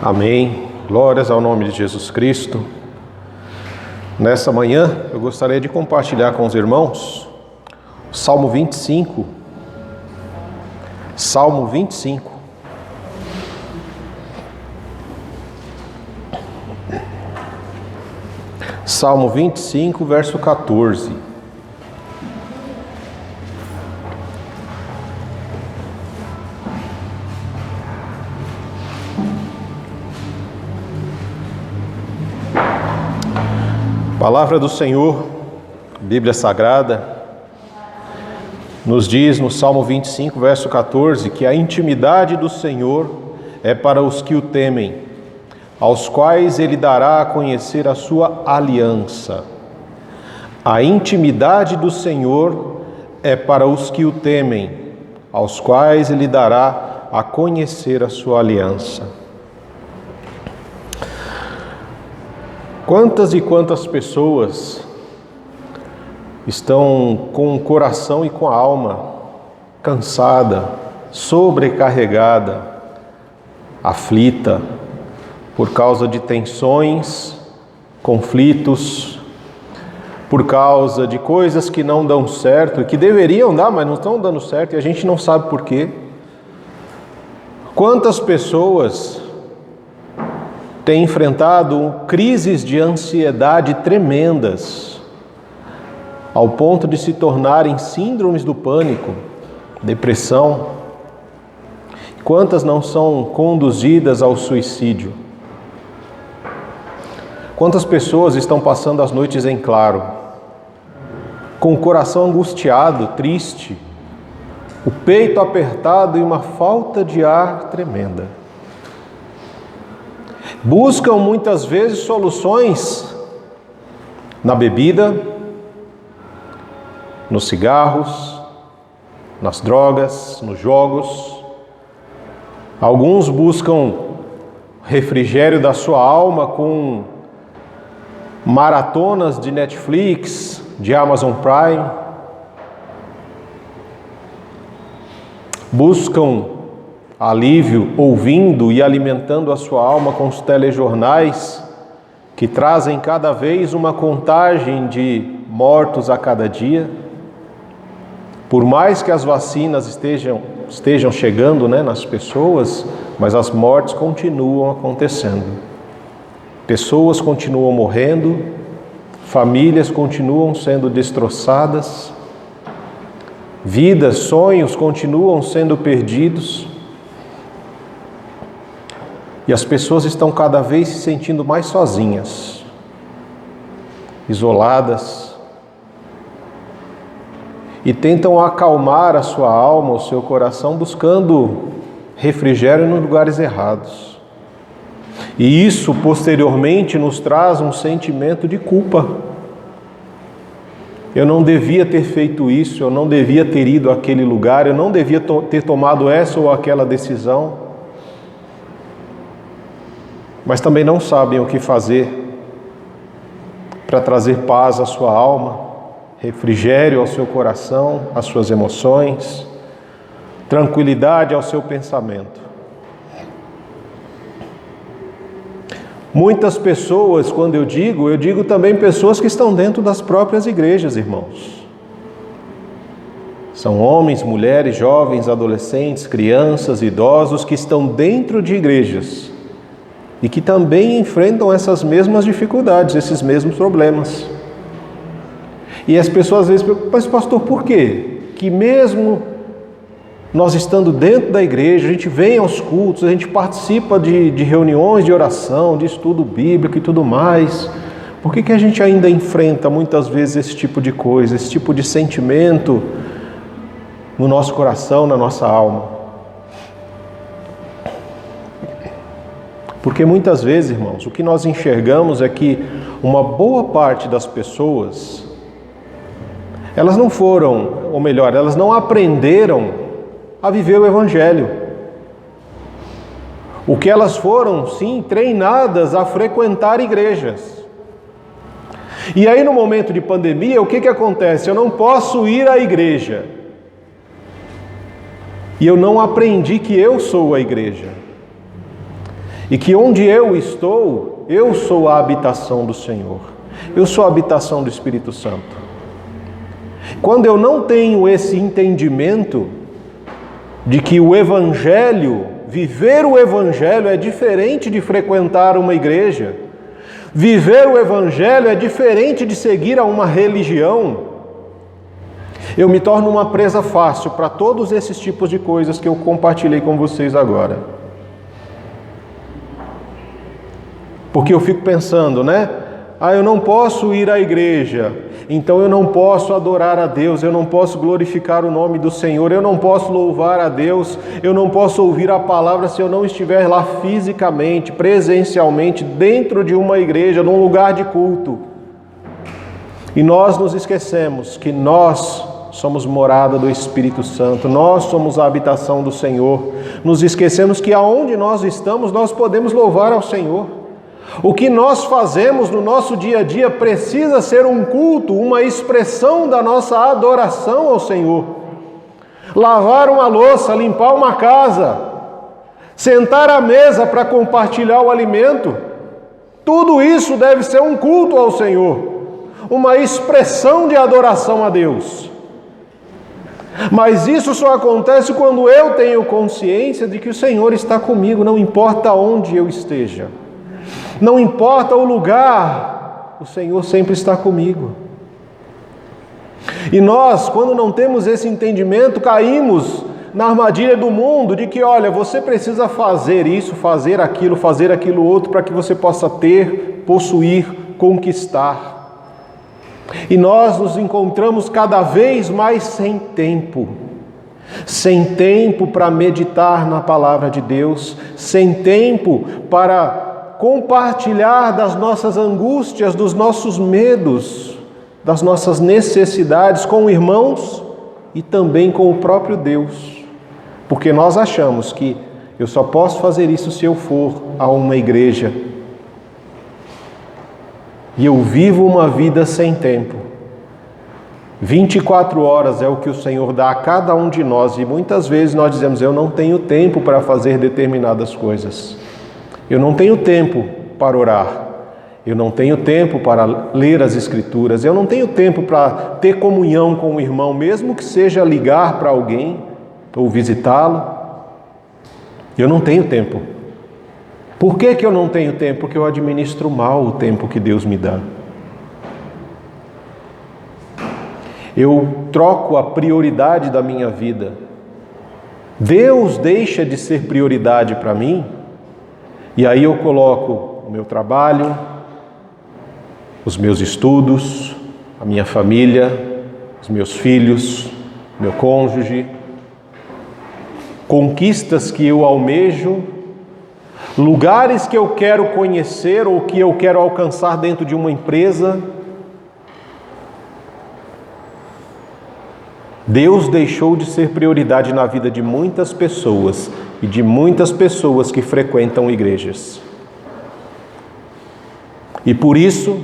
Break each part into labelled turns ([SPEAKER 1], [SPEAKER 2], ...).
[SPEAKER 1] Amém. Glórias ao nome de Jesus Cristo. Nessa manhã, eu gostaria de compartilhar com os irmãos o Salmo 25. Salmo 25. Salmo 25, verso 14. Palavra do Senhor, Bíblia Sagrada, nos diz no Salmo 25, verso 14, que a intimidade do Senhor é para os que o temem, aos quais Ele dará a conhecer a sua aliança. A intimidade do Senhor é para os que o temem, aos quais Ele dará a conhecer a sua aliança. Quantas e quantas pessoas estão com o coração e com a alma cansada, sobrecarregada, aflita, por causa de tensões, conflitos, por causa de coisas que não dão certo, e que deveriam dar, mas não estão dando certo, e a gente não sabe por quê. Quantas pessoas têm enfrentado crises de ansiedade tremendas, ao ponto de se tornarem síndromes do pânico, depressão. Quantas não são conduzidas ao suicídio? Quantas pessoas estão passando as noites em claro, com o coração angustiado, triste, o peito apertado e uma falta de ar tremenda? Buscam muitas vezes soluções na bebida, nos cigarros, nas drogas, nos jogos. Alguns buscam refrigério da sua alma com maratonas de Netflix, de Amazon Prime. Buscam alívio ouvindo e alimentando a sua alma com os telejornais que trazem cada vez uma contagem de mortos a cada dia. Por mais que as vacinas estejam chegando, nas pessoas, mas as mortes continuam acontecendo. Pessoas continuam morrendo, famílias continuam sendo destroçadas, vidas, sonhos continuam sendo perdidos. E as pessoas estão cada vez se sentindo mais sozinhas, isoladas, e tentam acalmar a sua alma, o seu coração, buscando refrigério nos lugares errados. E isso, posteriormente, nos traz um sentimento de culpa. Eu não devia ter feito isso, eu não devia ter ido àquele lugar, eu não devia ter tomado essa ou aquela decisão. Mas também não sabem o que fazer para trazer paz à sua alma, refrigério ao seu coração, às suas emoções, tranquilidade ao seu pensamento. Muitas pessoas, quando eu digo também pessoas que estão dentro das próprias igrejas, irmãos. São homens, mulheres, jovens, adolescentes, crianças, idosos que estão dentro de igrejas e que também enfrentam essas mesmas dificuldades, esses mesmos problemas. E as pessoas às vezes perguntam: mas pastor, por quê? Que mesmo nós estando dentro da igreja, a gente vem aos cultos, a gente participa de reuniões de oração, de estudo bíblico e tudo mais, por que a gente ainda enfrenta muitas vezes esse tipo de coisa, esse tipo de sentimento no nosso coração, na nossa alma? Porque muitas vezes, irmãos, o que nós enxergamos é que uma boa parte das pessoas, elas não foram, ou melhor, elas não aprenderam a viver o Evangelho. O que elas foram, sim, treinadas a frequentar igrejas. E aí no momento de pandemia, o que acontece? Eu não posso ir à igreja. E eu não aprendi que eu sou a igreja. E que onde eu estou, eu sou a habitação do Senhor. Eu sou a habitação do Espírito Santo. Quando eu não tenho esse entendimento de que o Evangelho, viver o Evangelho é diferente de frequentar uma igreja, viver o Evangelho é diferente de seguir a uma religião, eu me torno uma presa fácil para todos esses tipos de coisas que eu compartilhei com vocês agora. Porque eu fico pensando, né? Eu não posso ir à igreja, então eu não posso adorar a Deus, eu não posso glorificar o nome do Senhor, eu não posso louvar a Deus, eu não posso ouvir a palavra se eu não estiver lá fisicamente, presencialmente, dentro de uma igreja, num lugar de culto. E nós nos esquecemos que nós somos morada do Espírito Santo, nós somos a habitação do Senhor. Nos esquecemos que aonde nós estamos, nós podemos louvar ao Senhor. O que nós fazemos no nosso dia a dia precisa ser um culto, uma expressão da nossa adoração ao Senhor. Lavar uma louça, limpar uma casa, sentar à mesa para compartilhar o alimento, tudo isso deve ser um culto ao Senhor, uma expressão de adoração a Deus. Mas isso só acontece quando eu tenho consciência de que o Senhor está comigo, não importa onde eu esteja. Não importa o lugar, o Senhor sempre está comigo. E nós, quando não temos esse entendimento, caímos na armadilha do mundo de que, olha, você precisa fazer isso, fazer aquilo outro para que você possa ter, possuir, conquistar. E nós nos encontramos cada vez mais sem tempo para meditar na palavra de Deus, sem tempo para compartilhar das nossas angústias, dos nossos medos, das nossas necessidades com irmãos e também com o próprio Deus. Porque nós achamos que eu só posso fazer isso se eu for a uma igreja. E eu vivo uma vida sem tempo. 24 horas é o que o Senhor dá a cada um de nós e muitas vezes nós dizemos, eu não tenho tempo para fazer determinadas coisas. Eu não tenho tempo para orar, eu não tenho tempo para ler as Escrituras, eu não tenho tempo para ter comunhão com o irmão, mesmo que seja ligar para alguém ou visitá-lo. Eu não tenho tempo. Por que eu não tenho tempo? Porque eu administro mal o tempo que Deus me dá. Eu troco a prioridade da minha vida. Deus deixa de ser prioridade para mim. E aí eu coloco o meu trabalho, os meus estudos, a minha família, os meus filhos, meu cônjuge, conquistas que eu almejo, lugares que eu quero conhecer ou que eu quero alcançar dentro de uma empresa. Deus deixou de ser prioridade na vida de muitas pessoas e de muitas pessoas que frequentam igrejas. E por isso,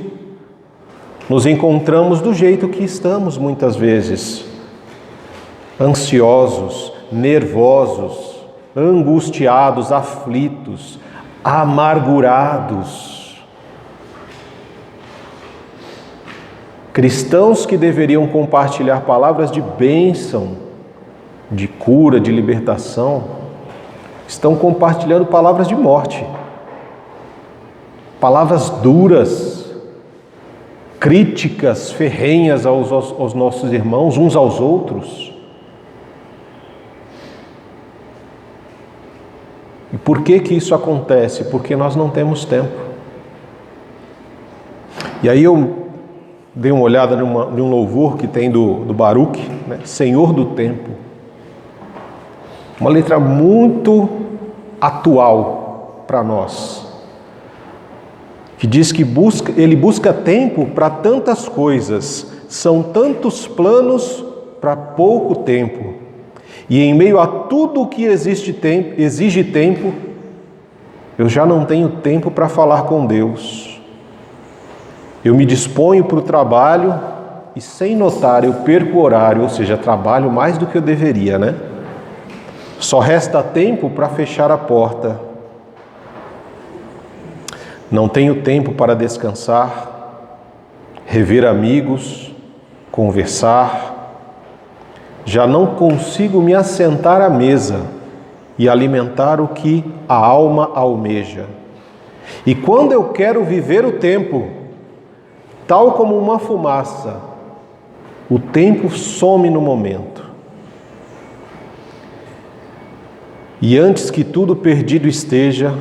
[SPEAKER 1] nos encontramos do jeito que estamos muitas vezes, ansiosos, nervosos, angustiados, aflitos, amargurados. Cristãos que deveriam compartilhar palavras de bênção, de cura, de libertação, estão compartilhando palavras de morte, palavras duras, críticas ferrenhas aos nossos irmãos, uns aos outros. E por que isso acontece? Porque nós não temos tempo. E aí eu dei uma olhada de um louvor que tem do Baruch, né? Senhor do Tempo. Uma letra muito atual para nós, que diz que ele busca tempo para tantas coisas, são tantos planos para pouco tempo, e em meio a tudo o que exige tempo, eu já não tenho tempo para falar com Deus. Eu me disponho para o trabalho e, sem notar, eu perco o horário, ou seja, trabalho mais do que eu deveria, né? Só resta tempo para fechar a porta. Não tenho tempo para descansar, rever amigos, conversar. Já não consigo me assentar à mesa e alimentar o que a alma almeja. E quando eu quero viver o tempo, tal como uma fumaça, o tempo some no momento. E antes que tudo perdido esteja,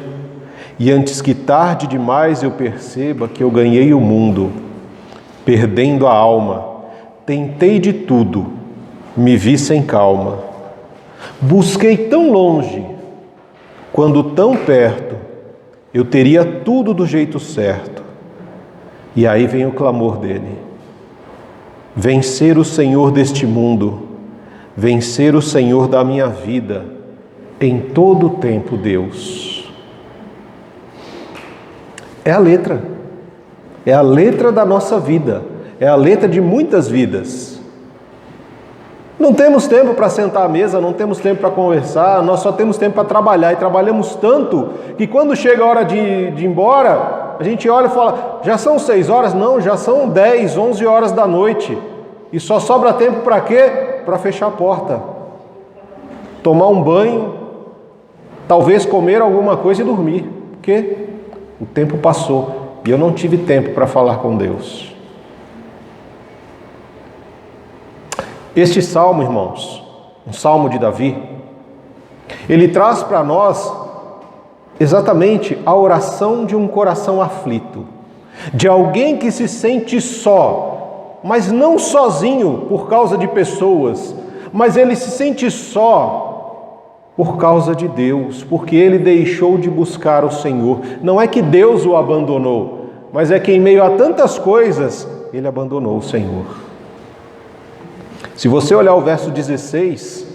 [SPEAKER 1] e antes que tarde demais eu perceba que eu ganhei o mundo, perdendo a alma, tentei de tudo, me vi sem calma. Busquei tão longe, quando tão perto, eu teria tudo do jeito certo. E aí vem o clamor dele: vencer o Senhor deste mundo, vencer o Senhor da minha vida, em todo o tempo, Deus. É a letra da nossa vida, é a letra de muitas vidas. Não temos tempo para sentar à mesa, não temos tempo para conversar, nós só temos tempo para trabalhar, e trabalhamos tanto que quando chega a hora de ir embora, a gente olha e fala: já são 6 horas? Não, já são 10, 11 horas da noite. E só sobra tempo para quê? Para fechar a porta, tomar um banho, talvez comer alguma coisa e dormir, porque o tempo passou e eu não tive tempo para falar com Deus. Este salmo, irmãos, um salmo de Davi, ele traz para nós exatamente a oração de um coração aflito, de alguém que se sente só, mas não sozinho por causa de pessoas, mas ele se sente só por causa de Deus, porque ele deixou de buscar o Senhor. Não é que Deus o abandonou, mas é que em meio a tantas coisas, ele abandonou o Senhor. Se você olhar o verso 16,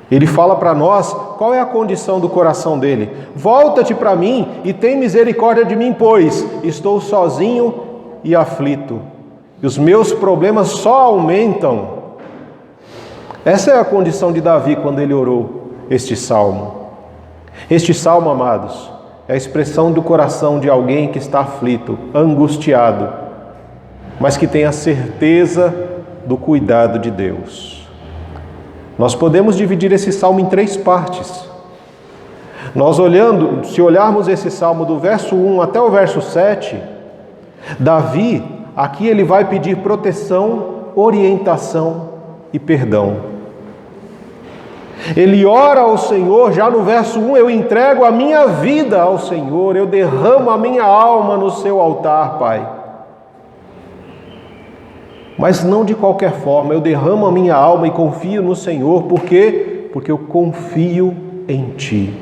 [SPEAKER 1] ele fala para nós qual é a condição do coração dele. Volta-te para mim e tem misericórdia de mim, pois estou sozinho e aflito, e os meus problemas só aumentam. Essa é a condição de Davi quando ele orou este salmo. Este salmo, amados, é a expressão do coração de alguém que está aflito, angustiado, mas que tem a certeza do cuidado de Deus. Nós podemos dividir esse salmo em 3 partes. Se olharmos esse salmo do verso 1 até o verso 7, Davi, aqui ele vai pedir proteção, orientação e perdão. Ele ora ao Senhor, já no verso 1, eu entrego a minha vida ao Senhor, eu derramo a minha alma no seu altar, Pai. Mas não de qualquer forma, eu derramo a minha alma e confio no Senhor, por quê? Porque eu confio em Ti.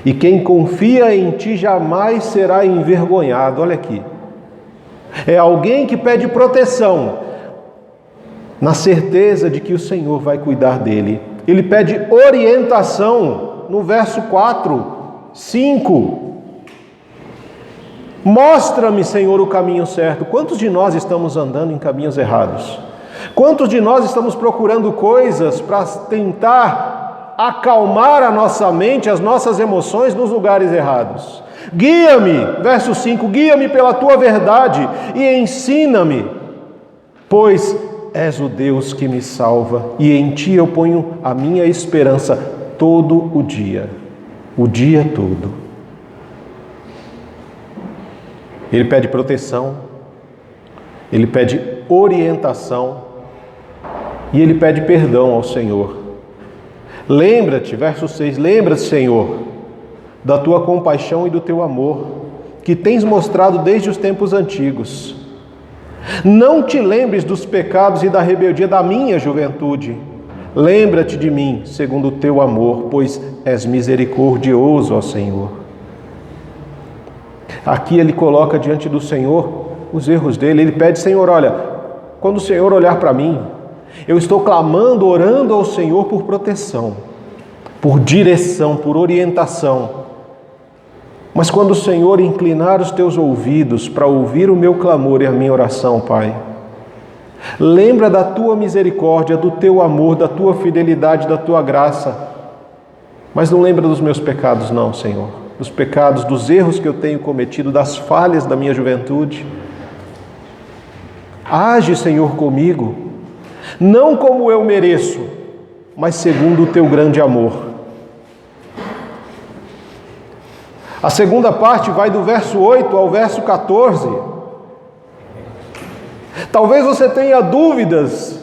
[SPEAKER 1] E quem confia em Ti jamais será envergonhado. Olha aqui, é alguém que pede proteção, na certeza de que o Senhor vai cuidar dele. Ele pede orientação, no verso 4, 5. Mostra-me, Senhor, o caminho certo. Quantos de nós estamos andando em caminhos errados? Quantos de nós estamos procurando coisas para tentar acalmar a nossa mente, as nossas emoções nos lugares errados? Guia-me, verso 5, guia-me pela Tua verdade e ensina-me, pois és o Deus que me salva e em Ti eu ponho a minha esperança todo o dia todo. Ele pede proteção, ele pede orientação e ele pede perdão ao Senhor. Lembra-te, verso 6, lembra-te, Senhor, da Tua compaixão e do Teu amor, que tens mostrado desde os tempos antigos. Não te lembres dos pecados e da rebeldia da minha juventude. Lembra-te de mim, segundo o Teu amor, pois és misericordioso, ó Senhor. Aqui ele coloca diante do Senhor os erros dele. Ele pede: Senhor, olha, quando o Senhor olhar para mim, eu estou clamando, orando ao Senhor por proteção, por direção, por orientação. Mas quando o Senhor inclinar os Teus ouvidos para ouvir o meu clamor e a minha oração, Pai, lembra da Tua misericórdia, do Teu amor, da Tua fidelidade, da Tua graça. Mas não lembra dos meus pecados não, Senhor. dos pecados, dos erros que eu tenho cometido, das falhas da minha juventude. Age, Senhor, comigo, não como eu mereço, mas segundo o teu grande amor. A segunda parte vai do verso 8 ao verso 14. Talvez você tenha dúvidas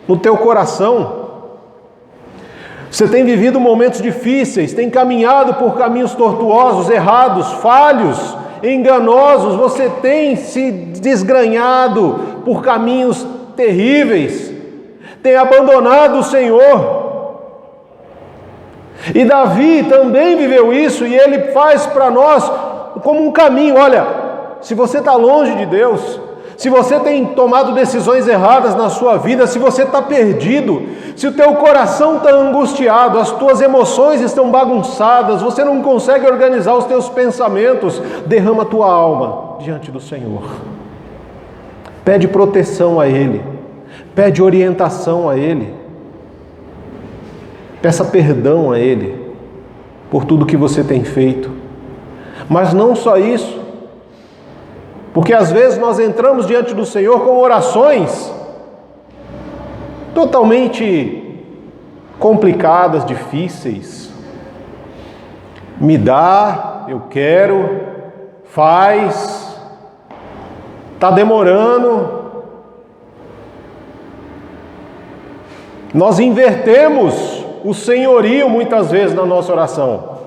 [SPEAKER 1] no teu coração. Você tem vivido momentos difíceis, tem caminhado por caminhos tortuosos, errados, falhos, enganosos. Você tem se desgranhado por caminhos terríveis, tem abandonado o Senhor. E Davi também viveu isso, e ele faz para nós como um caminho. Olha, se você está longe de Deus, se você tem tomado decisões erradas na sua vida, se você está perdido, se o teu coração está angustiado, as tuas emoções estão bagunçadas, você não consegue organizar os teus pensamentos, derrama a tua alma diante do Senhor. Pede proteção a Ele, pede orientação a Ele, peça perdão a Ele por tudo que você tem feito. Mas não só isso, porque às vezes nós entramos diante do Senhor com orações totalmente complicadas, difíceis. Me dá, eu quero, faz, está demorando. Nós invertemos o senhorio muitas vezes na nossa oração.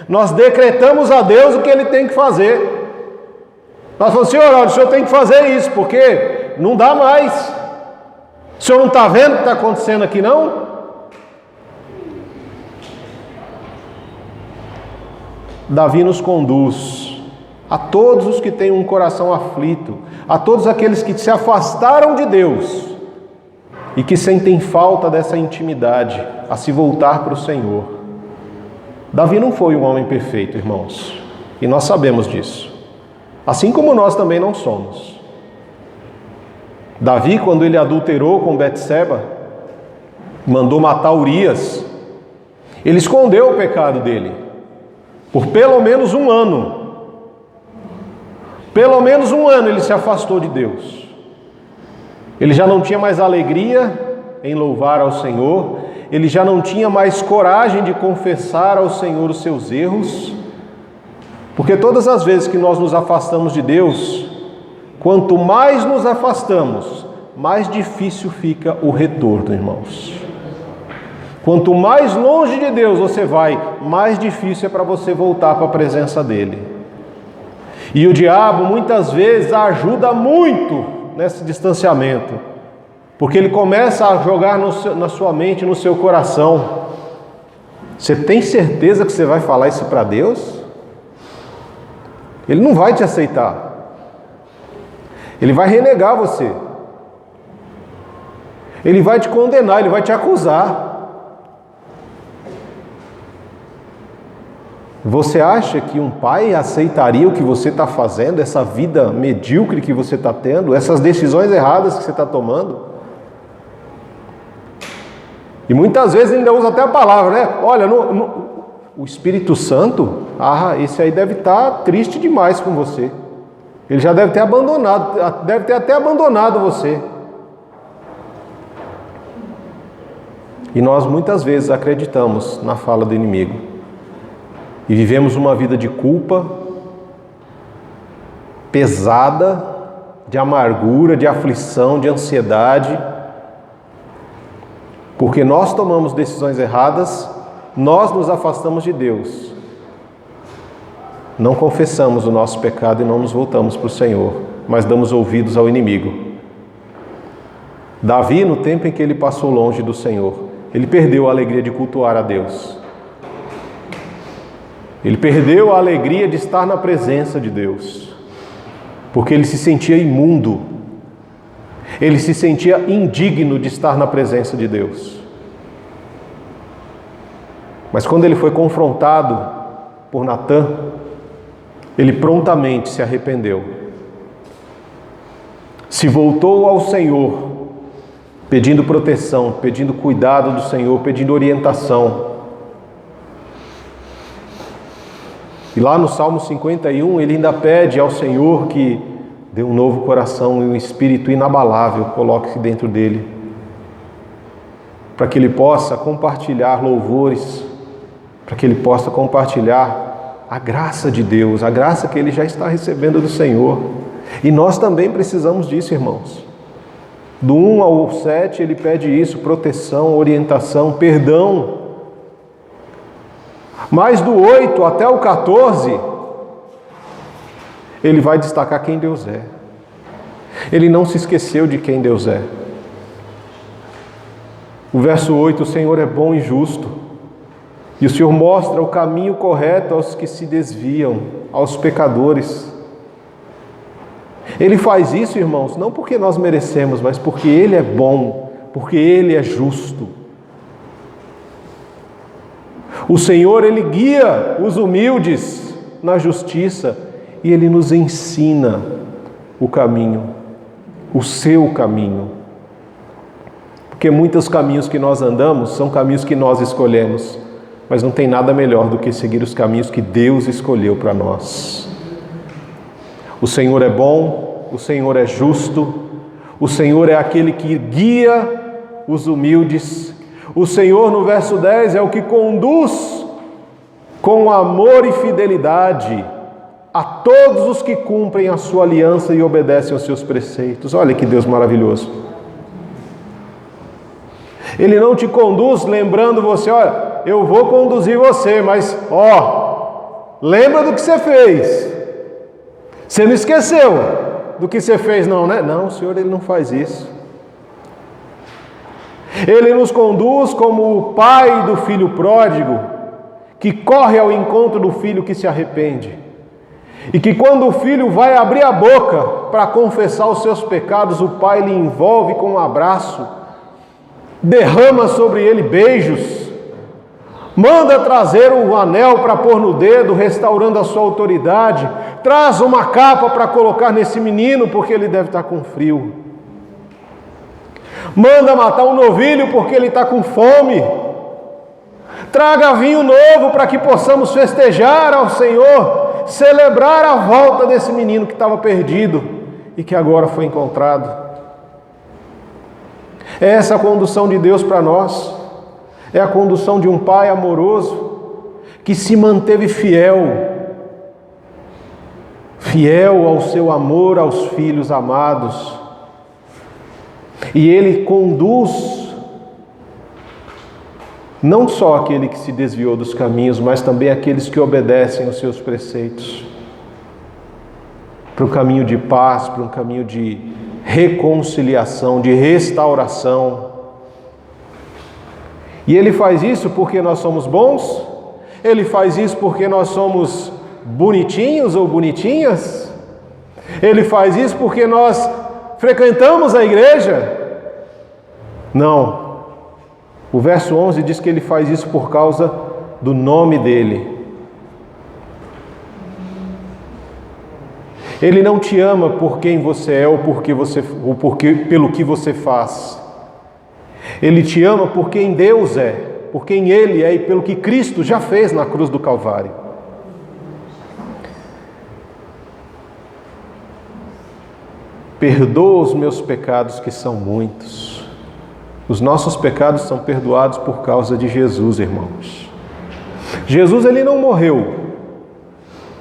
[SPEAKER 1] Nós decretamos a Deus o que Ele tem que fazer. Nós falamos, Senhor, olha, o Senhor tem que fazer isso, porque não dá mais. O Senhor não está vendo o que está acontecendo aqui, não? Davi nos conduz a todos os que têm um coração aflito, a todos aqueles que se afastaram de Deus e que sentem falta dessa intimidade, a se voltar para o Senhor. Davi não foi um homem perfeito, irmãos, e nós sabemos disso. Assim como nós também não somos. Davi, quando ele adulterou com Betseba, mandou matar Urias, ele escondeu o pecado dele por pelo menos um ano. Pelo menos um ano ele se afastou de Deus. Ele já não tinha mais alegria em louvar ao Senhor, ele já não tinha mais coragem de confessar ao Senhor os seus erros. Porque todas as vezes que nós nos afastamos de Deus, quanto mais nos afastamos, mais difícil fica o retorno, irmãos. Quanto mais longe de Deus você vai, mais difícil é para você voltar para a presença dEle. E o diabo muitas vezes ajuda muito nesse distanciamento, porque ele começa a jogar na sua mente, no seu coração. Você tem certeza que você vai falar isso para Deus? Ele não vai te aceitar. Ele vai renegar você. Ele vai te condenar, ele vai te acusar. Você acha que um pai aceitaria o que você está fazendo, essa vida medíocre que você está tendo, essas decisões erradas que você está tomando? E muitas vezes ele ainda usa até a palavra, né? Olha, o Espírito Santo, esse aí deve estar triste demais com você. Ele já deve ter abandonado, deve ter até abandonado você. E nós muitas vezes acreditamos na fala do inimigo. E vivemos uma vida de culpa pesada, de amargura, de aflição, de ansiedade. Porque nós tomamos decisões erradas, nós nos afastamos de Deus, não confessamos o nosso pecado e não nos voltamos para o Senhor, mas damos ouvidos ao inimigo. Davi, no tempo em que ele passou longe do Senhor, ele perdeu a alegria de cultuar a Deus. Ele perdeu a alegria de estar na presença de Deus, porque ele se sentia imundo, ele se sentia indigno de estar na presença de Deus. Mas quando ele foi confrontado por Natã, ele prontamente se arrependeu. Se voltou ao Senhor, pedindo proteção, pedindo cuidado do Senhor, pedindo orientação. E lá no Salmo 51, ele ainda pede ao Senhor que dê um novo coração e um espírito inabalável, coloque dentro dele, para que ele possa compartilhar louvores, para que ele possa compartilhar a graça de Deus, a graça que ele já está recebendo do Senhor. E nós também precisamos disso, irmãos. Do 1 ao 7 ele pede isso: proteção, orientação, perdão. Mas do 8 até o 14, ele vai destacar quem Deus é. Ele não se esqueceu de quem Deus é. O verso 8: o Senhor é bom e justo, e o Senhor mostra o caminho correto aos que se desviam, aos pecadores. Ele faz isso, irmãos, não porque nós merecemos, mas porque Ele é bom, porque Ele é justo. O Senhor, Ele guia os humildes na justiça e Ele nos ensina o caminho, o seu caminho. Porque muitos caminhos que nós andamos são caminhos que nós escolhemos, mas não tem nada melhor do que seguir os caminhos que Deus escolheu para nós. O Senhor é bom, o Senhor é justo, o Senhor é aquele que guia os humildes. O Senhor, no verso 10, é o que conduz com amor e fidelidade a todos os que cumprem a sua aliança e obedecem aos seus preceitos. Olha que Deus maravilhoso. Ele não te conduz lembrando você: olha, eu vou conduzir você, mas lembra do que você fez. Você não esqueceu do que você fez, não, né? Não, o Senhor, Ele não faz isso. Ele nos conduz como o pai do filho pródigo, que corre ao encontro do filho que se arrepende. E que quando o filho vai abrir a boca para confessar os seus pecados, o pai lhe envolve com um abraço, derrama sobre ele beijos, manda trazer um anel para pôr no dedo, restaurando a sua autoridade, traz uma capa para colocar nesse menino, porque ele deve estar com frio. Manda matar um novilho porque ele está com fome. Traga vinho novo para que possamos festejar ao Senhor, celebrar a volta desse menino que estava perdido e que agora foi encontrado. É essa a condução de Deus para nós. É a condução de um pai amoroso que se manteve fiel ao seu amor aos filhos amados. E Ele conduz não só aquele que se desviou dos caminhos, mas também aqueles que obedecem aos seus preceitos, para um caminho de paz, para um caminho de reconciliação, de restauração. E Ele faz isso porque nós somos bons? Ele faz isso porque nós somos bonitinhos ou bonitinhas? Ele faz isso porque nós frequentamos a igreja? Não. O verso 11 diz que Ele faz isso por causa do nome dEle. Ele não te ama por quem você é ou pelo que você faz. Ele te ama por quem Deus é, por quem Ele é e pelo que Cristo já fez na cruz do Calvário. Perdoa os meus pecados, que são muitos. Os nossos pecados são perdoados por causa de Jesus, irmãos. Jesus, Ele não morreu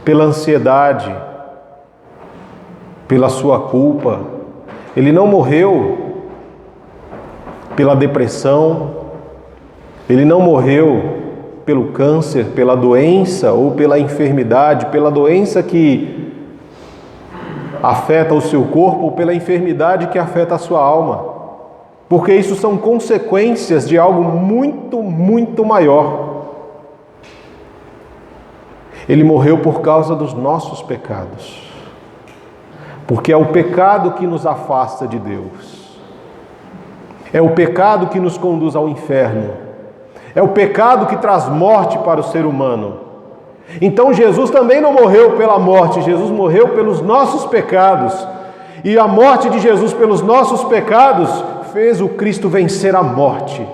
[SPEAKER 1] pela ansiedade, pela sua culpa. Ele não morreu pela depressão. Ele não morreu pelo câncer, pela doença ou pela enfermidade, pela doença que afeta o seu corpo ou pela enfermidade que afeta a sua alma. Porque isso são consequências de algo muito, muito maior. Ele morreu por causa dos nossos pecados. Porque é o pecado que nos afasta de Deus. É o pecado que nos conduz ao inferno. É o pecado que traz morte para o ser humano. Então Jesus também não morreu pela morte, Jesus morreu pelos nossos pecados. E a morte de Jesus pelos nossos pecados fez o Cristo vencer a morte.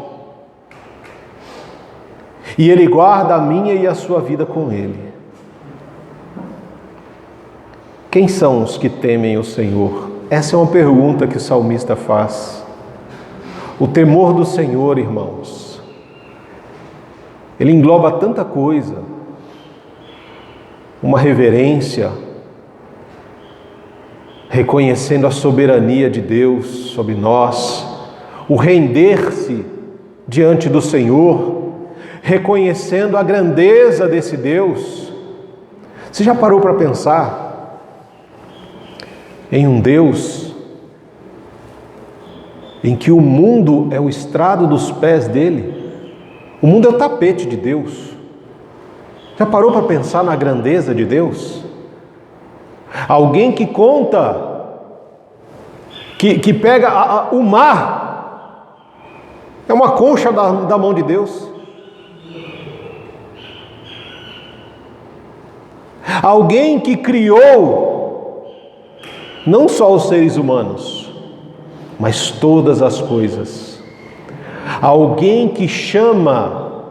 [SPEAKER 1] E Ele guarda a minha e a sua vida com Ele. Quem são os que temem o Senhor? Essa é uma pergunta que o salmista faz. O temor do Senhor, irmãos, ele engloba tanta coisa. Uma reverência, reconhecendo a soberania de Deus sobre nós, o render-se diante do Senhor, reconhecendo a grandeza desse Deus. Você já parou para pensar em um Deus em que o mundo é o estrado dos pés dele? O mundo é o tapete de Deus. Já parou para pensar na grandeza de Deus? Alguém que conta, que pega o mar, é uma concha da mão de Deus. Alguém que criou não só os seres humanos, mas todas as coisas. Alguém que chama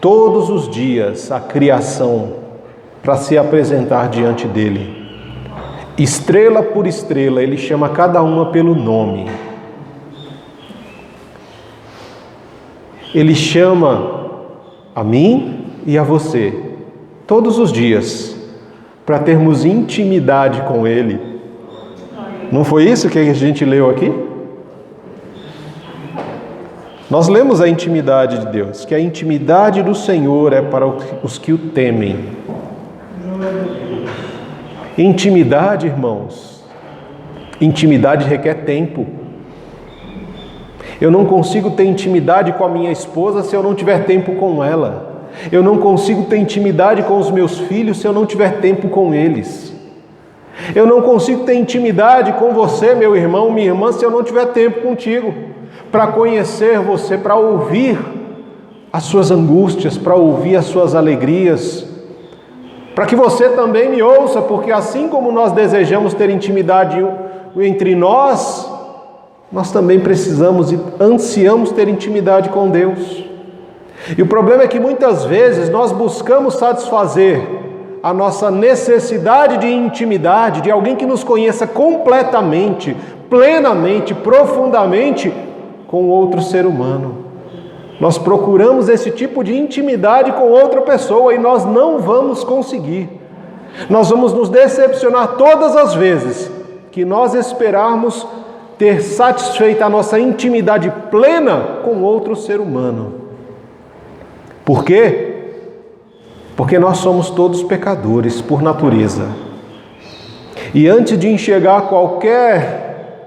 [SPEAKER 1] todos os dias a criação para se apresentar diante dele. Estrela por estrela, ele chama cada uma pelo nome. Ele chama a mim e a você, todos os dias, para termos intimidade com ele. Não foi isso que a gente leu aqui? Nós lemos a intimidade de Deus, que a intimidade do Senhor é para os que o temem. Intimidade, irmãos, intimidade requer tempo. Eu não consigo ter intimidade com a minha esposa se eu não tiver tempo com ela. Eu não consigo ter intimidade com os meus filhos se eu não tiver tempo com eles. Eu não consigo ter intimidade com você, meu irmão, minha irmã, se eu não tiver tempo contigo, para conhecer você, para ouvir as suas angústias, para ouvir as suas alegrias, para que você também me ouça, porque assim como nós desejamos ter intimidade entre nós, nós também precisamos e ansiamos ter intimidade com Deus. E o problema é que muitas vezes nós buscamos satisfazer a nossa necessidade de intimidade, de alguém que nos conheça completamente, plenamente, profundamente, com outro ser humano. Nós procuramos esse tipo de intimidade com outra pessoa e nós não vamos conseguir. Nós vamos nos decepcionar todas as vezes que nós esperarmos ter satisfeita a nossa intimidade plena com outro ser humano. Por quê? Porque nós somos todos pecadores por natureza. E antes de enxergar qualquer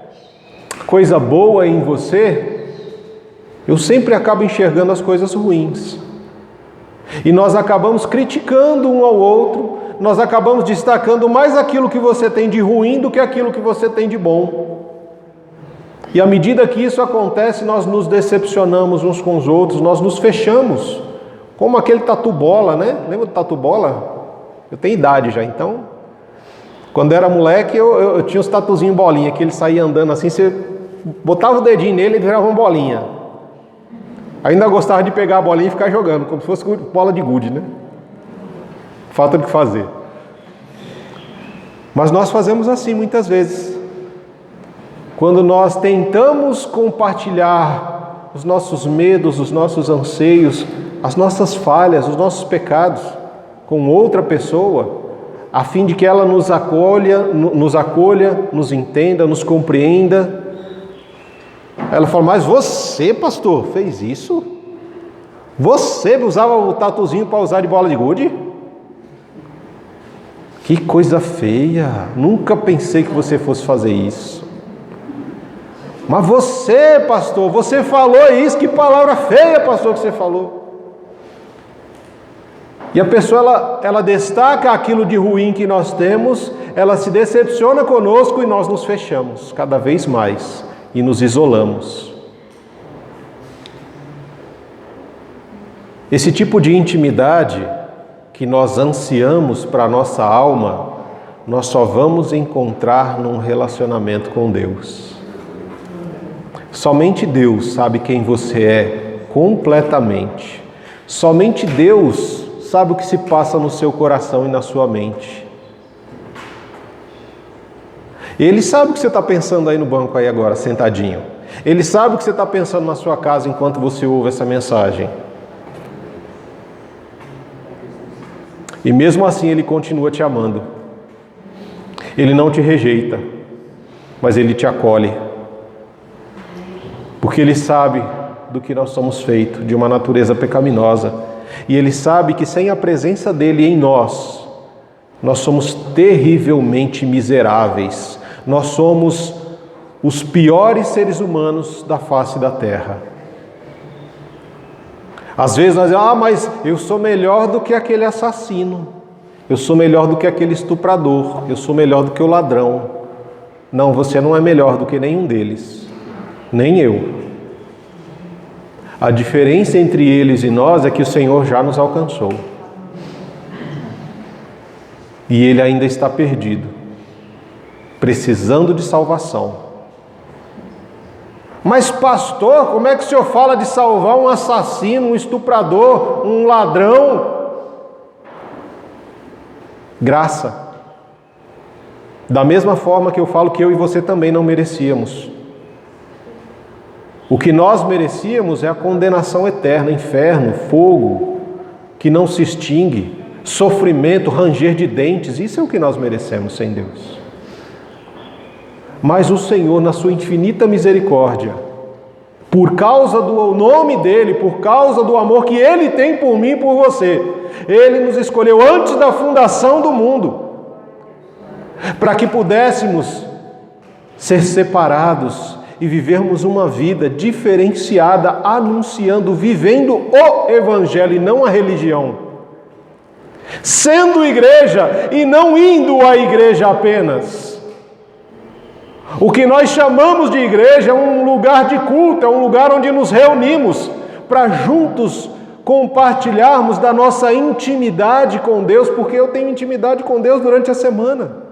[SPEAKER 1] coisa boa em você, eu sempre acabo enxergando as coisas ruins. E nós acabamos criticando um ao outro, nós acabamos destacando mais aquilo que você tem de ruim do que aquilo que você tem de bom. E à medida que isso acontece, nós nos decepcionamos uns com os outros, nós nos fechamos. Como aquele tatu-bola, né? Lembra do tatu-bola? Eu tenho idade já, então. Quando eu era moleque, eu tinha os tatuzinhos bolinha, que ele saía andando assim, você botava o dedinho nele e ele virava uma bolinha. Ainda gostava de pegar a bolinha e ficar jogando, como se fosse bola de gude, né? Falta do que fazer. Mas nós fazemos assim muitas vezes. Quando nós tentamos compartilhar os nossos medos, os nossos anseios, as nossas falhas, os nossos pecados com outra pessoa, a fim de que ela nos acolha, nos entenda, nos compreenda. Ela fala, mas você, pastor, fez isso? Você usava o tatuzinho para usar de bola de gude? Que coisa feia, nunca pensei que você fosse fazer isso. Mas você, pastor, você falou isso, que palavra feia, pastor, que você falou. E a pessoa, ela destaca aquilo de ruim que nós temos, ela se decepciona conosco e nós nos fechamos cada vez mais e nos isolamos. Esse tipo de intimidade que nós ansiamos para a nossa alma, nós só vamos encontrar num relacionamento com Deus. Somente Deus sabe quem você é completamente. Somente Deus sabe o que se passa no seu coração e na sua mente. Ele sabe o que você está pensando aí no banco aí agora, sentadinho. Ele sabe o que você está pensando na sua casa enquanto você ouve essa mensagem. E mesmo assim Ele continua te amando. Ele não te rejeita, mas Ele te acolhe. Porque Ele sabe do que nós somos feitos, de uma natureza pecaminosa. E Ele sabe que sem a presença dEle em nós somos terrivelmente miseráveis. Nós somos os piores seres humanos da face da terra. Às vezes nós dizemos, mas eu sou melhor do que aquele assassino. Eu sou melhor do que aquele estuprador. Eu sou melhor do que o ladrão. Não, você não é melhor do que nenhum deles. Nem eu. A diferença entre eles e nós é que o Senhor já nos alcançou. E Ele ainda está perdido, precisando de salvação. Mas pastor, como é que o senhor fala de salvar um assassino, um estuprador, um ladrão? Graça. Da mesma forma que eu falo que eu e você também não merecíamos. O que nós merecíamos é a condenação eterna, inferno, fogo, que não se extingue, sofrimento, ranger de dentes. Isso é o que nós merecemos sem Deus. Mas o Senhor, na sua infinita misericórdia, por causa do nome dEle, por causa do amor que Ele tem por mim e por você, Ele nos escolheu antes da fundação do mundo, para que pudéssemos ser separados e vivermos uma vida diferenciada, anunciando, vivendo o Evangelho e não a religião. Sendo igreja e não indo à igreja apenas. O que nós chamamos de igreja é um lugar de culto, é um lugar onde nos reunimos para juntos compartilharmos da nossa intimidade com Deus, porque eu tenho intimidade com Deus durante a semana.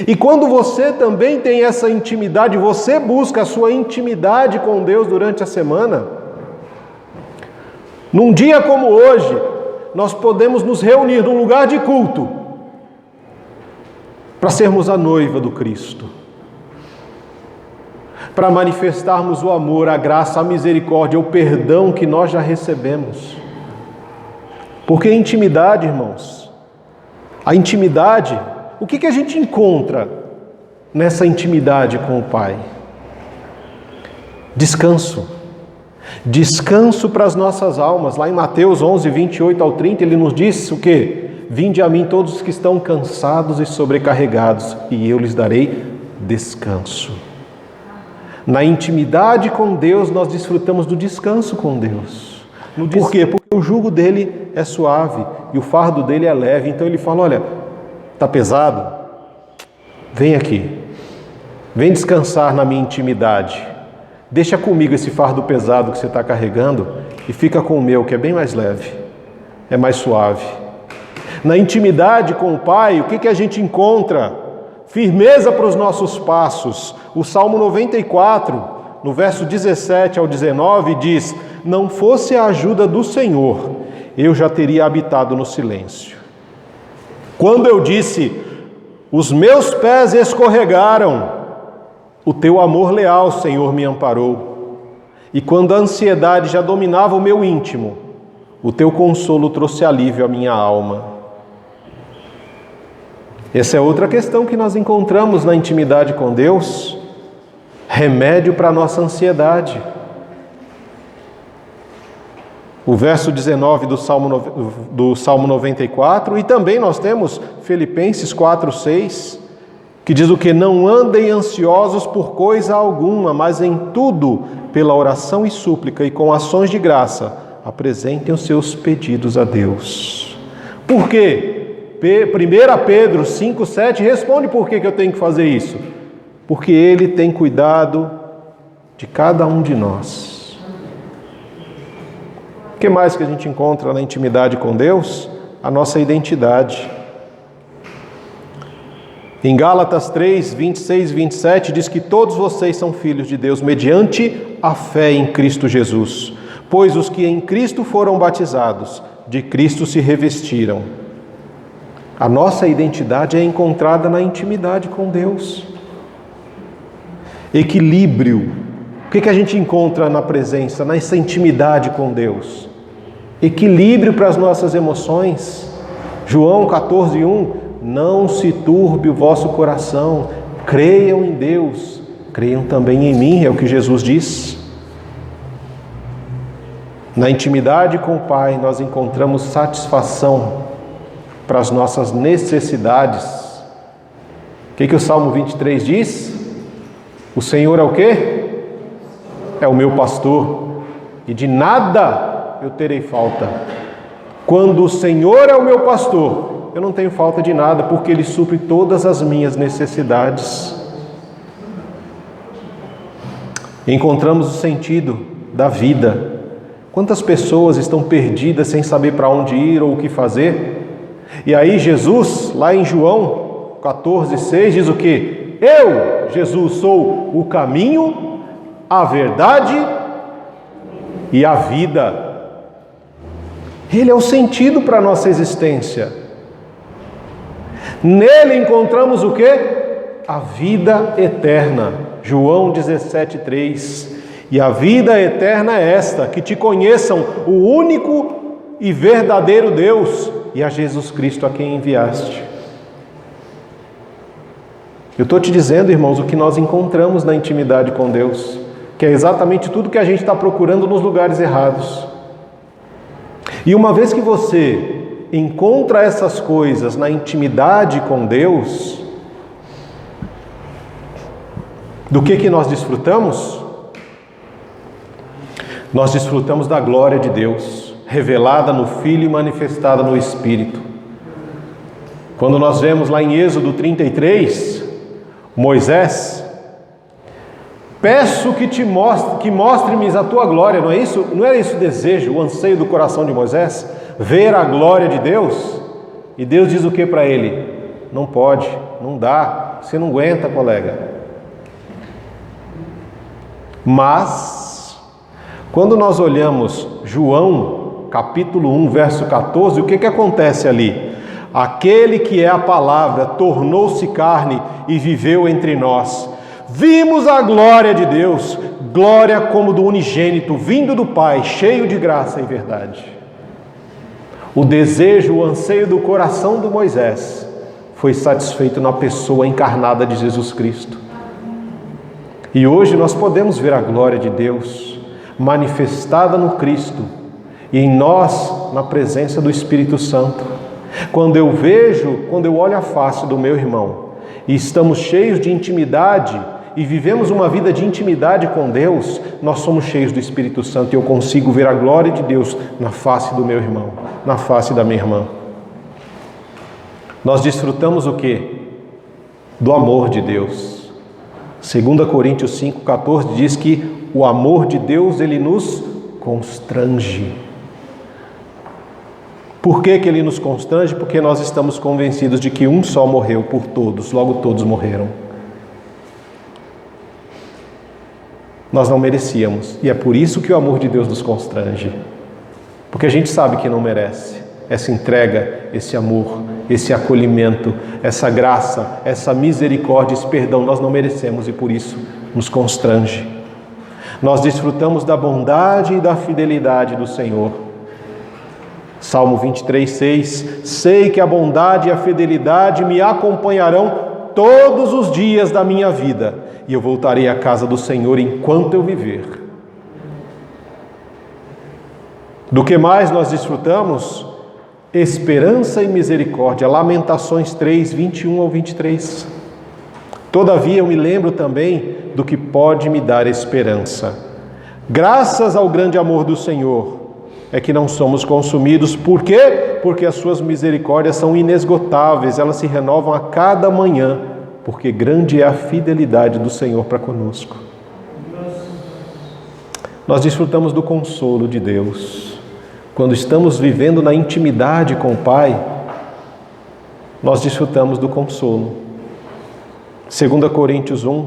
[SPEAKER 1] E quando você também tem essa intimidade, você busca a sua intimidade com Deus durante a semana, num dia como hoje, nós podemos nos reunir num lugar de culto para sermos a noiva do Cristo, para manifestarmos o amor, a graça, a misericórdia, o perdão que nós já recebemos. Porque a intimidade, irmãos, a intimidade, o que a gente encontra nessa intimidade com o Pai? Descanso. Descanso para as nossas almas. Lá em Mateus 11, 28 ao 30, Ele nos diz o quê? Vinde a mim todos os que estão cansados e sobrecarregados, e eu lhes darei descanso. Na intimidade com Deus, nós desfrutamos do descanso com Deus. Por quê? Porque o jugo dele é suave e o fardo dele é leve. Então Ele fala, olha, está pesado? Vem aqui. Vem descansar na minha intimidade. Deixa comigo esse fardo pesado que você está carregando e fica com o meu, que é bem mais leve, é mais suave. Na intimidade com o Pai, o que a gente encontra? Firmeza para os nossos passos. O Salmo 94, no verso 17 ao 19, diz: não fosse a ajuda do Senhor, eu já teria habitado no silêncio. Quando eu disse, os meus pés escorregaram, o teu amor leal, Senhor, me amparou. E quando a ansiedade já dominava o meu íntimo, o teu consolo trouxe alívio à minha alma. Essa é outra questão que nós encontramos na intimidade com Deus. Remédio para a nossa ansiedade. O verso 19 do Salmo 94, e também nós temos Filipenses 4, 6, que diz o que? Não andem ansiosos por coisa alguma, mas em tudo, pela oração e súplica e com ações de graça, apresentem os seus pedidos a Deus. Por quê? 1 Pedro 5, 7 responde por que eu tenho que fazer isso. Porque Ele tem cuidado de cada um de nós. O que mais que a gente encontra na intimidade com Deus? A nossa identidade. Em Gálatas 3, 26 e 27 diz que todos vocês são filhos de Deus mediante a fé em Cristo Jesus. Pois os que em Cristo foram batizados, de Cristo se revestiram. A nossa identidade é encontrada na intimidade com Deus. Equilíbrio. O que a gente encontra na presença, nessa intimidade com Deus? Equilíbrio para as nossas emoções. João 14:1, não se turbe o vosso coração, creiam em Deus, creiam também em mim, é o que Jesus diz. Na intimidade com o Pai, nós encontramos satisfação para as nossas necessidades. O que o Salmo 23 diz? O Senhor é o quê? É o meu pastor, e de nada eu terei falta. Quando o Senhor é o meu pastor, eu não tenho falta de nada, porque Ele supre todas as minhas necessidades. Encontramos o sentido da vida. Quantas pessoas estão perdidas sem saber para onde ir ou o que fazer? E aí Jesus, lá em João 14:6, diz o quê? Eu, Jesus, sou o caminho, a verdade e a vida. Ele é o sentido para a nossa existência. Nele encontramos o quê? A vida eterna. João 17:3. E a vida eterna é esta, que te conheçam o único e verdadeiro Deus e a Jesus Cristo a quem enviaste. Eu estou te dizendo, irmãos, o que nós encontramos na intimidade com Deus, que é exatamente tudo que a gente está procurando nos lugares errados. E uma vez que você encontra essas coisas na intimidade com Deus, do que nós desfrutamos? Nós desfrutamos da glória de Deus, revelada no Filho e manifestada no Espírito. Quando nós vemos lá em Êxodo 33, Moisés, peço que mostre-me a tua glória, não é isso? Não era isso o desejo, o anseio do coração de Moisés? Ver a glória de Deus? E Deus diz o que para ele? Não pode, não dá, você não aguenta, colega. Mas quando nós olhamos João, capítulo 1, verso 14, o que acontece ali? Aquele que é a palavra tornou-se carne e viveu entre nós. Vimos a glória de Deus, glória como do unigênito, vindo do Pai, cheio de graça e verdade. O desejo, o anseio do coração do Moisés foi satisfeito na pessoa encarnada de Jesus Cristo. E hoje nós podemos ver a glória de Deus manifestada no Cristo e em nós, na presença do Espírito Santo. Quando eu olho a face do meu irmão e estamos cheios de intimidade e vivemos uma vida de intimidade com Deus, nós somos cheios do Espírito Santo e eu consigo ver a glória de Deus na face do meu irmão, na face da minha irmã. Nós desfrutamos o quê? Do amor de Deus. 2 Coríntios 5,14 diz que o amor de Deus, ele nos constrange. Por que ele nos constrange? Porque nós estamos convencidos de que um só morreu por todos, logo todos morreram. Nós não merecíamos, e é por isso que o amor de Deus nos constrange. Porque a gente sabe que não merece essa entrega, esse amor, esse acolhimento, essa graça, essa misericórdia, esse perdão, nós não merecemos e por isso nos constrange. Nós desfrutamos da bondade e da fidelidade do Senhor. Salmo 23:6, sei que a bondade e a fidelidade me acompanharão todos os dias da minha vida, e eu voltarei à casa do Senhor enquanto eu viver. Do que mais nós desfrutamos? Esperança e misericórdia. Lamentações 3, 21 ao 23. Todavia eu me lembro também do que pode me dar esperança. Graças ao grande amor do Senhor é que não somos consumidos. Por quê? Porque as suas misericórdias são inesgotáveis, elas se renovam a cada manhã, porque grande é a fidelidade do Senhor para conosco. Nós desfrutamos do consolo de Deus. Quando estamos vivendo na intimidade com o Pai, nós desfrutamos do consolo. 2 Coríntios 1,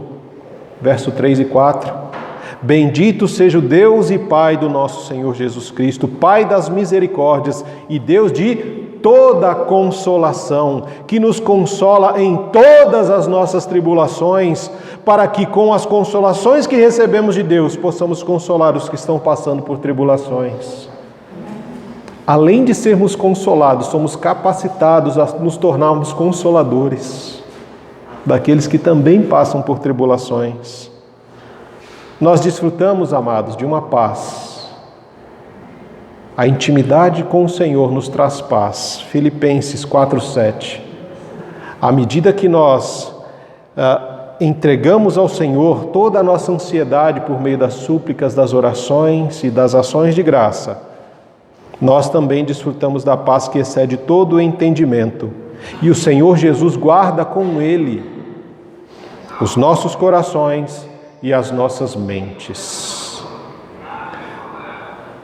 [SPEAKER 1] verso 3 e 4. Bendito seja o Deus e Pai do nosso Senhor Jesus Cristo, Pai das misericórdias e Deus de toda consolação, que nos consola em todas as nossas tribulações, para que com as consolações que recebemos de Deus, possamos consolar os que estão passando por tribulações. Além de sermos consolados, somos capacitados a nos tornarmos consoladores daqueles que também passam por tribulações. Nós desfrutamos, amados, de uma paz. A intimidade com o Senhor nos traz paz. Filipenses 4:7. À medida que nós entregamos ao Senhor toda a nossa ansiedade por meio das súplicas, das orações e das ações de graça, nós também desfrutamos da paz que excede todo o entendimento. E o Senhor Jesus guarda com Ele os nossos corações e as nossas mentes.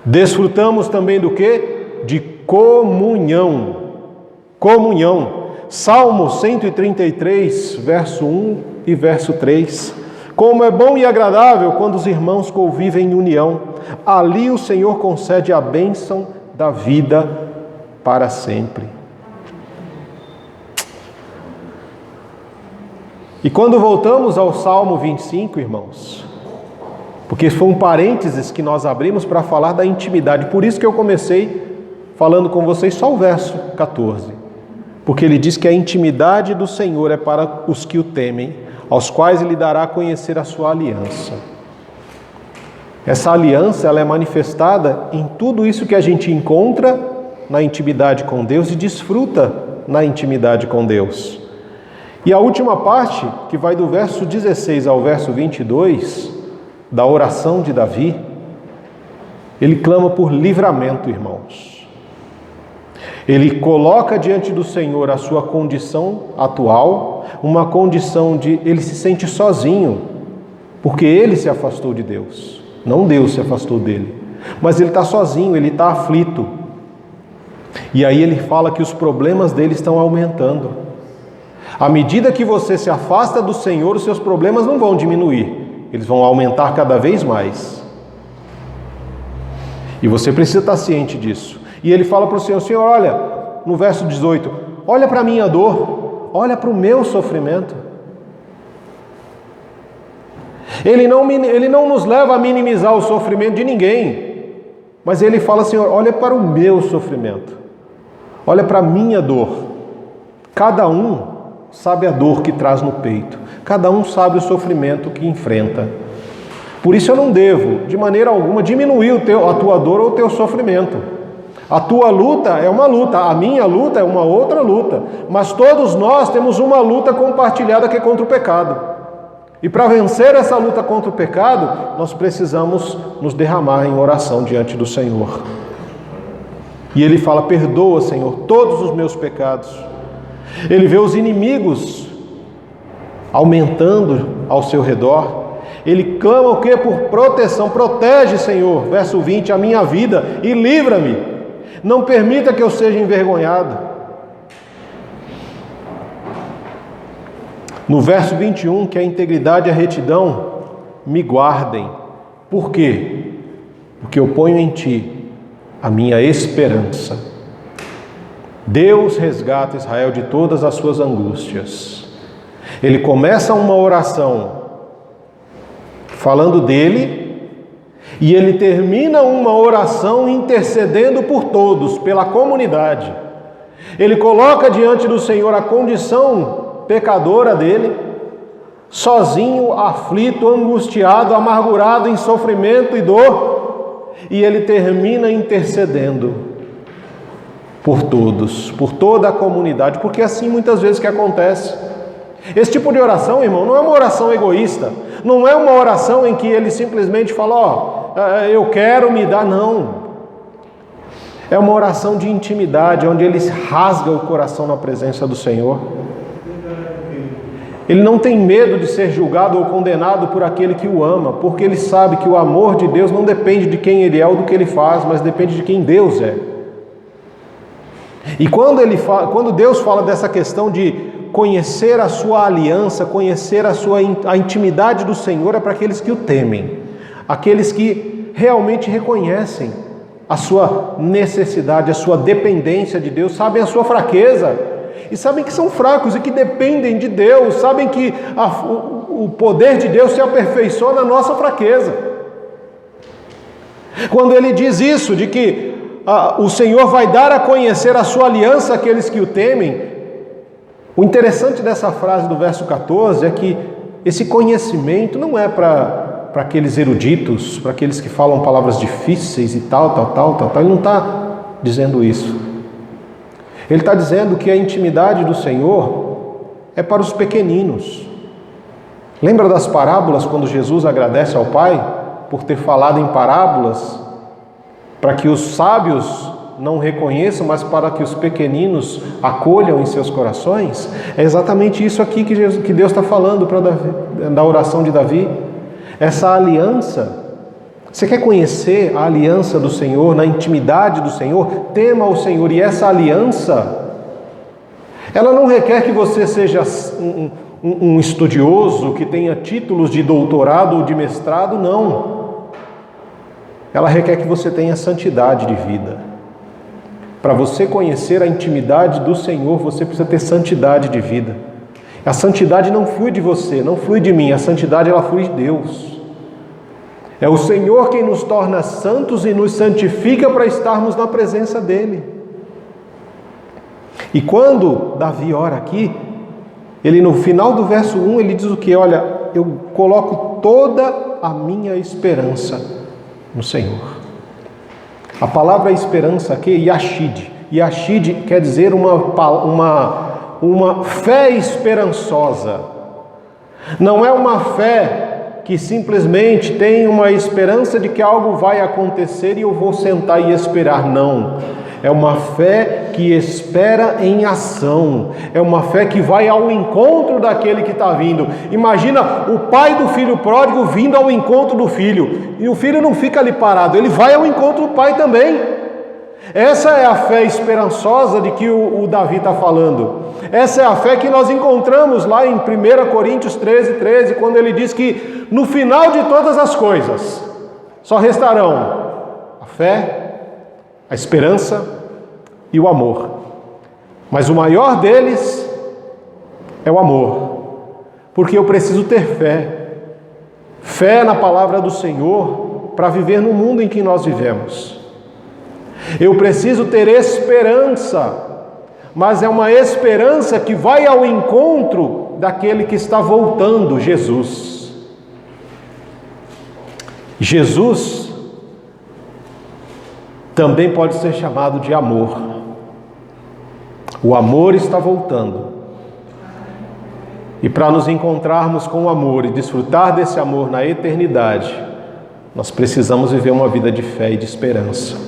[SPEAKER 1] Desfrutamos também do quê? De comunhão. Comunhão. Salmo 133, verso 1 e verso 3. Como é bom e agradável quando os irmãos convivem em união. Ali o Senhor concede a bênção da vida para sempre. E quando voltamos ao Salmo 25, irmãos, porque foi um parênteses que nós abrimos para falar da intimidade, por isso que eu comecei falando com vocês só o verso 14, porque ele diz que a intimidade do Senhor é para os que o temem, aos quais ele dará a conhecer a sua aliança. Essa aliança, ela é manifestada em tudo isso que a gente encontra na intimidade com Deus e desfruta na intimidade com Deus. E a última parte, que vai do verso 16 ao verso 22, da oração de Davi, ele clama por livramento, irmãos. Ele coloca diante do Senhor a sua condição atual, uma condição de ele se sente sozinho, porque ele se afastou de Deus, não Deus se afastou dele. Mas ele está sozinho, ele está aflito. E aí ele fala que os problemas dele estão aumentando. À medida que você se afasta do Senhor, os seus problemas não vão diminuir, eles vão aumentar cada vez mais. E você precisa estar ciente disso. E ele fala para o Senhor: Senhor, olha, no verso 18, olha para a minha dor, olha para o meu sofrimento. Ele não nos leva a minimizar o sofrimento de ninguém, mas ele fala: Senhor, olha para o meu sofrimento, olha para a minha dor. Cada um sabe a dor que traz no peito, cada um sabe o sofrimento que enfrenta. Por isso eu não devo, de maneira alguma, diminuir a tua dor ou o teu sofrimento. A tua luta é uma luta, a minha luta é uma outra luta, mas todos nós temos uma luta compartilhada que é contra o pecado. E para vencer essa luta contra o pecado, nós precisamos nos derramar em oração diante do Senhor. E ele fala: perdoa, Senhor, todos os meus pecados. Ele vê os inimigos aumentando ao seu redor. Ele clama o quê? Por proteção. Protege, Senhor, verso 20, a minha vida e livra-me. Não permita que eu seja envergonhado. No verso 21, que a integridade e a retidão me guardem. Por quê? Porque eu ponho em Ti a minha esperança. Deus resgata Israel de todas as suas angústias. Ele começa uma oração falando dele, e ele termina uma oração intercedendo por todos, pela comunidade. Ele coloca diante do Senhor a condição pecadora dele, sozinho, aflito, angustiado, amargurado, em sofrimento e dor, e ele termina intercedendo por todos, por toda a comunidade, porque é assim muitas vezes que acontece. Esse tipo de oração, irmão, não é uma oração egoísta, não é uma oração em que ele simplesmente fala: eu quero me dar, não. É uma oração de intimidade, onde ele rasga o coração na presença do Senhor. Ele não tem medo de ser julgado ou condenado por aquele que o ama, porque ele sabe que o amor de Deus não depende de quem ele é ou do que ele faz, mas depende de quem Deus é. E quando Deus fala dessa questão de conhecer a sua aliança, conhecer a intimidade do Senhor, é para aqueles que o temem, aqueles que realmente reconhecem a sua necessidade, a sua dependência de Deus, sabem a sua fraqueza, e sabem que são fracos e que dependem de Deus, sabem que o poder de Deus se aperfeiçoa na nossa fraqueza. Quando ele diz isso, de que o Senhor vai dar a conhecer a sua aliança àqueles que o temem, o interessante dessa frase do verso 14 é que esse conhecimento não é para aqueles eruditos, para aqueles que falam palavras difíceis e tal. Ele não está dizendo isso. Ele está dizendo que a intimidade do Senhor é para os pequeninos. Lembra das parábolas, quando Jesus agradece ao Pai por ter falado em parábolas, para que os sábios não reconheçam, mas para que os pequeninos acolham em seus corações? É exatamente isso aqui que Deus está falando da oração de Davi. Essa aliança. Você quer conhecer a aliança do Senhor, na intimidade do Senhor? Tema o Senhor. E essa aliança, ela não requer que você seja um estudioso, que tenha títulos de doutorado ou de mestrado, não. Ela requer que você tenha santidade de vida. Para você conhecer a intimidade do Senhor, você precisa ter santidade de vida. A santidade não flui de você, não flui de mim. A santidade, ela flui de Deus. É o Senhor quem nos torna santos e nos santifica para estarmos na presença dEle. E quando Davi ora aqui, ele no final do verso 1, ele diz o que? Olha, eu coloco toda a minha esperança no Senhor. A palavra esperança aqui é yashid. Yashid quer dizer uma fé esperançosa. Não é uma fé que simplesmente tem uma esperança de que algo vai acontecer e eu vou sentar e esperar. Não. É uma fé que espera em ação. É uma fé que vai ao encontro daquele que está vindo. Imagina o pai do filho pródigo vindo ao encontro do filho. E o filho não fica ali parado, ele vai ao encontro do pai também. Essa é a fé esperançosa de que o Davi está falando. Essa é a fé que nós encontramos lá em 1 Coríntios 13, quando ele diz que no final de todas as coisas só restarão a fé, a esperança e o amor. Mas o maior deles é o amor, porque eu preciso ter fé na palavra do Senhor para viver no mundo em que nós vivemos. Eu preciso ter esperança, mas é uma esperança que vai ao encontro daquele que está voltando, Jesus. Jesus também pode ser chamado de amor. O amor está voltando. E para nos encontrarmos com o amor e desfrutar desse amor na eternidade, nós precisamos viver uma vida de fé e de esperança.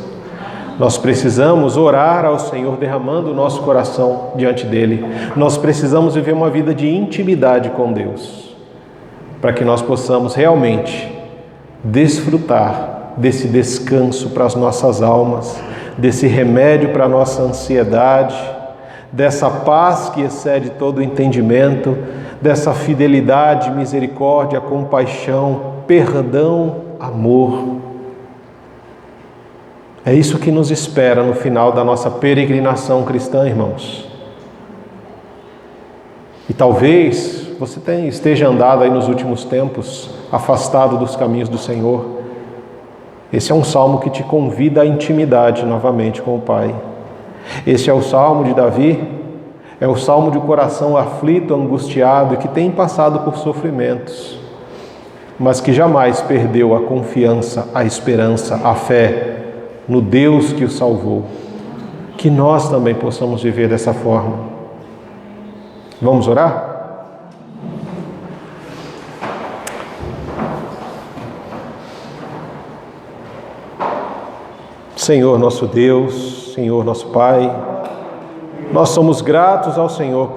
[SPEAKER 1] Nós precisamos orar ao Senhor derramando o nosso coração diante dEle. Nós precisamos viver uma vida de intimidade com Deus, para que nós possamos realmente desfrutar desse descanso para as nossas almas, desse remédio para a nossa ansiedade, dessa paz que excede todo o entendimento, dessa fidelidade, misericórdia, compaixão, perdão, amor. É isso que nos espera no final da nossa peregrinação cristã, irmãos. E talvez você esteja andado aí nos últimos tempos, afastado dos caminhos do Senhor. Esse é um salmo que te convida à intimidade novamente com o Pai. Esse é o salmo de Davi, é o salmo de um coração aflito, angustiado, que tem passado por sofrimentos, mas que jamais perdeu a confiança, a esperança, a fé no Deus que o salvou. Que nós também possamos viver dessa forma. Vamos orar? Senhor nosso Deus, Senhor nosso Pai, nós somos gratos ao Senhor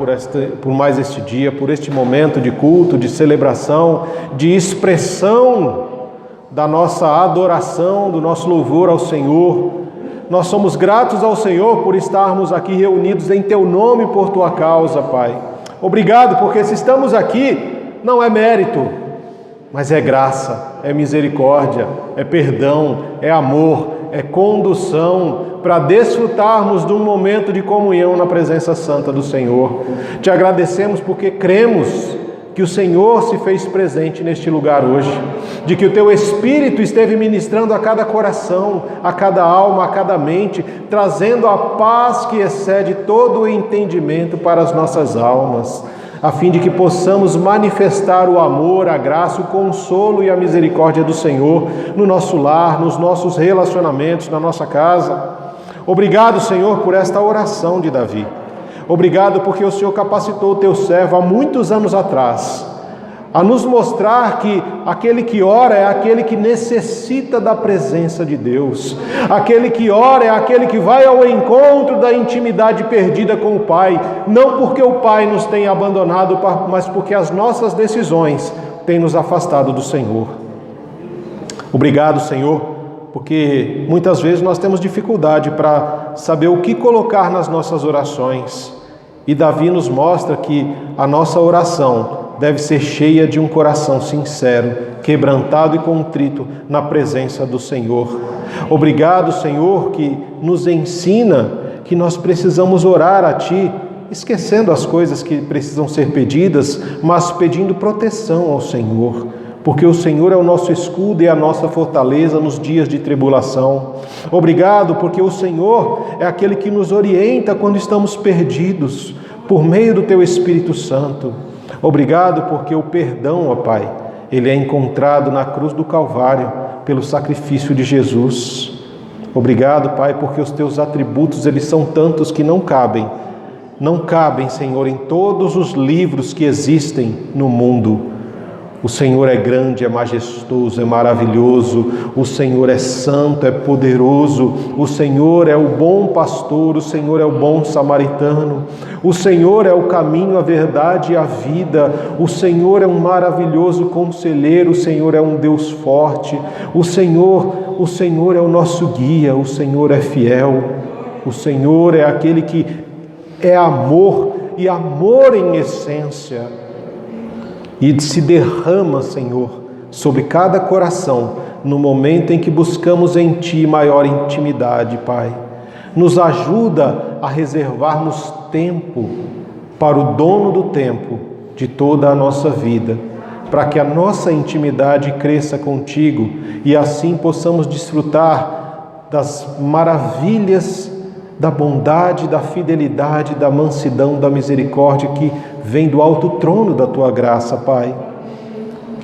[SPEAKER 1] por mais este dia, por este momento de culto, de celebração, de expressão da nossa adoração, do nosso louvor ao Senhor. Nós somos gratos ao Senhor por estarmos aqui reunidos em Teu nome, por Tua causa, Pai. Obrigado, porque se estamos aqui, não é mérito, mas é graça, é misericórdia, é perdão, é amor, é condução para desfrutarmos de um momento de comunhão na presença santa do Senhor. Te agradecemos porque cremos que o Senhor se fez presente neste lugar hoje, de que o Teu Espírito esteve ministrando a cada coração, a cada alma, a cada mente, trazendo a paz que excede todo o entendimento para as nossas almas, a fim de que possamos manifestar o amor, a graça, o consolo e a misericórdia do Senhor no nosso lar, nos nossos relacionamentos, na nossa casa. Obrigado, Senhor, por esta oração de Davi. Obrigado porque o Senhor capacitou o Teu servo há muitos anos atrás a nos mostrar que aquele que ora é aquele que necessita da presença de Deus. Aquele que ora é aquele que vai ao encontro da intimidade perdida com o Pai, não porque o Pai nos tenha abandonado, mas porque as nossas decisões têm nos afastado do Senhor. Obrigado, Senhor, porque muitas vezes nós temos dificuldade para saber o que colocar nas nossas orações. E Davi nos mostra que a nossa oração deve ser cheia de um coração sincero, quebrantado e contrito na presença do Senhor. Obrigado, Senhor, que nos ensina que nós precisamos orar a Ti, esquecendo as coisas que precisam ser pedidas, mas pedindo proteção ao Senhor, porque o Senhor é o nosso escudo e a nossa fortaleza nos dias de tribulação. Obrigado, porque o Senhor é aquele que nos orienta quando estamos perdidos, por meio do Teu Espírito Santo. Obrigado, porque o perdão, ó Pai, ele é encontrado na cruz do Calvário, pelo sacrifício de Jesus. Obrigado, Pai, porque os Teus atributos, eles são tantos que não cabem, Senhor, em todos os livros que existem no mundo. O Senhor é grande, é majestoso, é maravilhoso. O Senhor é santo, é poderoso. O Senhor é o bom pastor, o Senhor é o bom samaritano. O Senhor é o caminho, a verdade e a vida. O Senhor é um maravilhoso conselheiro, o Senhor é um Deus forte. O Senhor é o nosso guia, o Senhor é fiel. O Senhor é aquele que é amor e amor em essência. E se derrama, Senhor, sobre cada coração, no momento em que buscamos em Ti maior intimidade, Pai. Nos ajuda a reservarmos tempo para o dono do tempo de toda a nossa vida, para que a nossa intimidade cresça contigo e assim possamos desfrutar das maravilhas da bondade, da fidelidade, da mansidão, da misericórdia que vem do alto trono da Tua graça, Pai.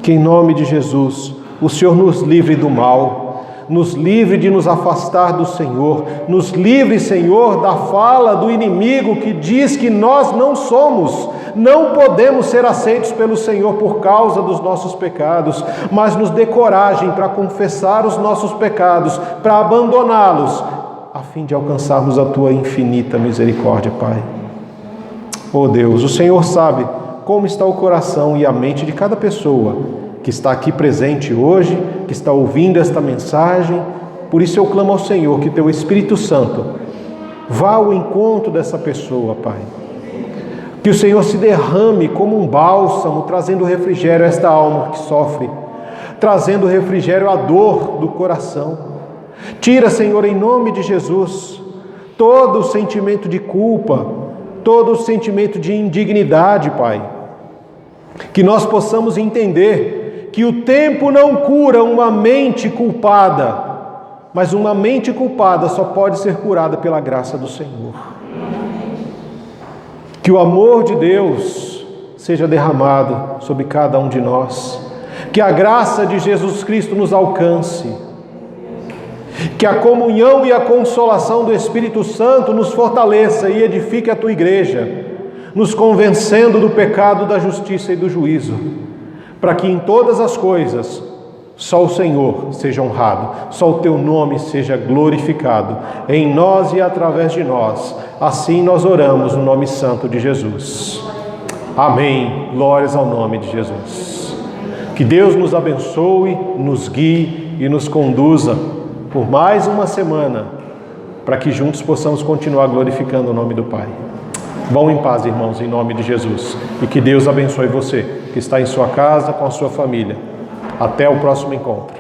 [SPEAKER 1] Que em nome de Jesus, o Senhor nos livre do mal, nos livre de nos afastar do Senhor, nos livre, Senhor, da fala do inimigo que diz que nós não podemos ser aceitos pelo Senhor por causa dos nossos pecados, mas nos dê coragem para confessar os nossos pecados, para abandoná-los, a fim de alcançarmos a Tua infinita misericórdia, Pai. Oh Deus, o Senhor sabe como está o coração e a mente de cada pessoa que está aqui presente hoje, que está ouvindo esta mensagem. Por isso eu clamo ao Senhor que Teu Espírito Santo vá ao encontro dessa pessoa, Pai. Que o Senhor se derrame como um bálsamo, trazendo refrigério a esta alma que sofre, trazendo refrigério à dor do coração. Tira, Senhor, em nome de Jesus, todo o sentimento de culpa, todo o sentimento de indignidade, Pai. Que nós possamos entender que o tempo não cura uma mente culpada, mas uma mente culpada só pode ser curada pela graça do Senhor. Que o amor de Deus seja derramado sobre cada um de nós. Que a graça de Jesus Cristo nos alcance. Que a comunhão e a consolação do Espírito Santo nos fortaleça e edifique a Tua igreja, nos convencendo do pecado, da justiça e do juízo, para que em todas as coisas só o Senhor seja honrado, só o Teu nome seja glorificado, em nós e através de nós. Assim nós oramos no nome santo de Jesus. Amém. Glórias ao nome de Jesus. Que Deus nos abençoe, nos guie e nos conduza por mais uma semana, para que juntos possamos continuar glorificando o nome do Pai. Vão em paz, irmãos, em nome de Jesus. E que Deus abençoe você, que está em sua casa, com a sua família. Até o próximo encontro.